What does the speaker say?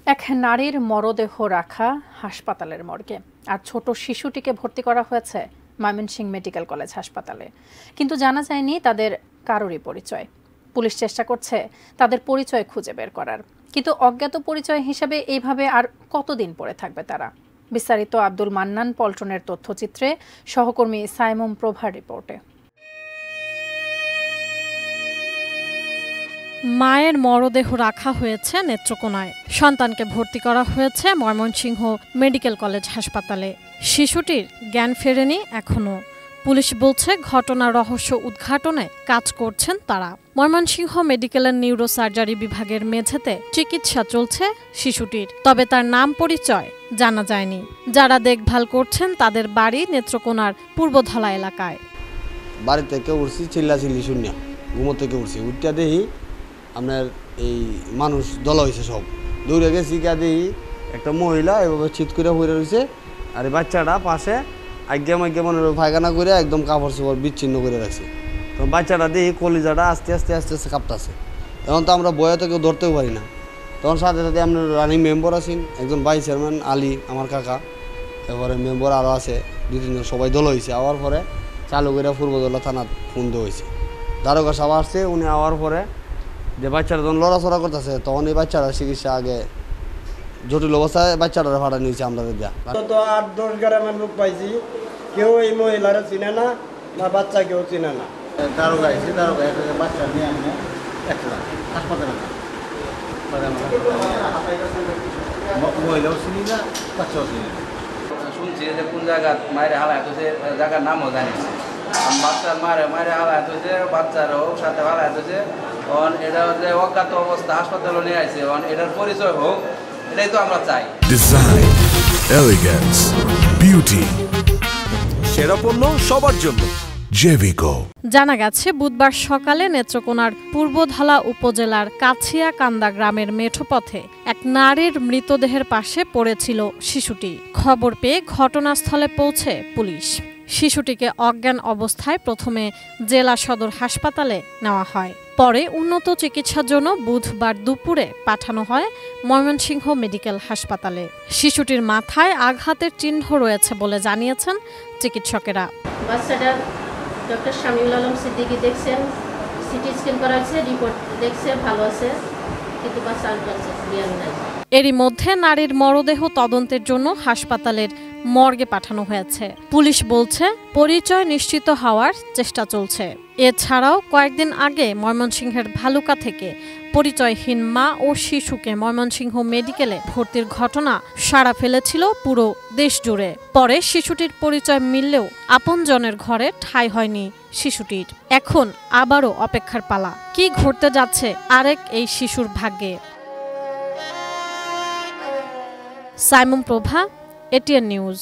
এক নারীর মরদেহ রাখা হাসপাতালের মর্গে আর ছোট শিশুটিকে ভর্তি করা হয়েছে ময়মনসিংহ মেডিকেল কলেজ হাসপাতালে, কিন্তু জানা যায়নি তাদের কারোরই পরিচয়। পুলিশ চেষ্টা করছে তাদের পরিচয় খুঁজে বের করার, কিন্তু অজ্ঞাত পরিচয় হিসেবে এইভাবে আর কতদিন পড়ে থাকবে তারা? বিস্তারিত আব্দুল মান্নান পল্টনের তথ্যচিত্রে, সহকর্মী সাইমুম প্রভার রিপোর্টে। মায়ের মরদেহ রাখা হয়েছে নেত্রকোনায়। সন্তানকে ভর্তি করা হয়েছে ময়মনসিংহ মেডিকেল কলেজ হাসপাতালে। শিশুটির জ্ঞান ফেরেনি এখনো। পুলিশ বলছে ঘটনার রহস্য উদ্ঘাটনে কাজ করছেন তারা। ময়মনসিংহ মেডিকেলের নিউরোসার্জারি বিভাগের মেঝেতে চিকিৎসা চলছে শিশুটির, তবে তার নাম পরিচয় জানা যায়নি। যারা দেখভাল করছেন তাদের বাড়ি নেত্রকোনার পূর্বধলা এলাকায়। বাড়ি থেকে উঠছি, চিল্লাচিল্লি শূন্য, ঘুমো থেকে উঠছি, উঠটা দেখি আপনার এই মানুষ দল হয়েছে, সব দৌড়ে গেছি, গিয়া দেখি একটা মহিলা এভাবে চিৎ করে পড়ে রয়েছে, আর এই বাচ্চাটা পাশে আজ্ঞা মাজ্ঞা মনে পায়খানা করে একদম কাপড় চোপড় বিচ্ছিন্ন করে রাখছে। তো বাচ্চাটা দেখি কলিজাটা আস্তে আস্তে আস্তে আস্তে কাঁপতেছে। তখন তো আমরা বয়ে থেকে ধরতেও পারি না। তখন সাথে সাথে আপনার রানিং মেম্বার আছেন, একজন ভাইস চেয়ারম্যান আলী আমার কাকা, তারপরে মেম্বার আরও আছে 2-3 জন, সবাই দল হয়েছে। আওয়ার পরে চালু করে পূর্বদলা থানার ফোন দেওয়া হয়েছে। দারোগা সাহেব আসছে, উনি আওয়ার পরে যে বাচ্চারা যখন লড়াচড়া করতেছে, তখন এই বাচ্চারা চিকিৎসা আগে জটিল অবস্থায় বাচ্চারা ভাড়া নিয়েছে আমরা দেওয়া। তো 8-10 গ্রামের লোক পাইছি, কেউ এই মহিলারা চিনে না, বা বাচ্চা কেউ চিনে না। দারোগা এসে দারোগা একটা বাচ্চা নিয়ে আনে একটা হাসপাতালে না, মহিলাও চিনি না, বাচ্চাও চিনি না। শুনছি যে কোন জায়গা মায়ের হালায় হয়েছে, জায়গার নামও জানিস। বাচ্চার মায়ের হালায় হয়েছে, বাচ্চারও সাথে হালায় হয়েছে। এটা যে অজ্ঞাত অবস্থা হাসপাতালে নিয়ে আসছে, এটার পরিচয় হোক, এটাই তো আমরা চাই। ডিজাইন, এলিগেন্স, বিউটি, সেরা পণ্য সবার জন্য জেভিকো। জানা গেছে বুধবার সকালে নেত্রকোনার পূর্বধলা উপজেলার কাছিয়াকান্দা গ্রামের মেঠোপথে এক নারীর মৃতদেহের পাশে পড়েছিল শিশুটি। খবর পেয়ে ঘটনাস্থলে পৌঁছে পুলিশ। শিশুটিকে অজ্ঞান অবস্থায় প্রথমে জেলা সদর হাসপাতালে নেওয়া হয়, পরে উন্নত চিকিৎসার জন্য বুধবার দুপুরে পাঠানো হয় ময়মনসিংহ মেডিকেল হাসপাতালে। শিশুটির মাথায় আঘাতের চিহ্ন রয়েছে বলে জানিয়েছেন চিকিৎসকেরা। বাচ্চাটার ডক্টর শামিউল আলম সিদ্দিকী দেখছেন, সিটি স্ক্যান করা হয়েছে, রিপোর্ট দেখছে, ভালো আছে, কিন্তু বাচ্চা জ্ঞান নাই। এরই মধ্যে নারীর মরদেহ তদন্তের জন্য হাসপাতালের মর্গে পাঠানো হয়েছে। পুলিশ বলছে পরিচয় নিশ্চিত হওয়ার চেষ্টা চলছে। এছাড়াও কয়েকদিন আগে ময়মনসিংহের ভালুকা থেকে পরিচয়হীন মা ও শিশুকে ময়মনসিংহ মেডিকেলে ভর্তির ঘটনা সাড়া ফেলেছিল পুরো দেশ জুড়ে। পরে শিশুটির পরিচয় মিললেও আপনজনের ঘরে ঠাঁই হয়নি শিশুটির। এখন আবারও অপেক্ষার পালা, কি ঘটতে যাচ্ছে আরেক এই শিশুর ভাগ্যে। সাইমুম প্রভা, এটিএন নিউজ।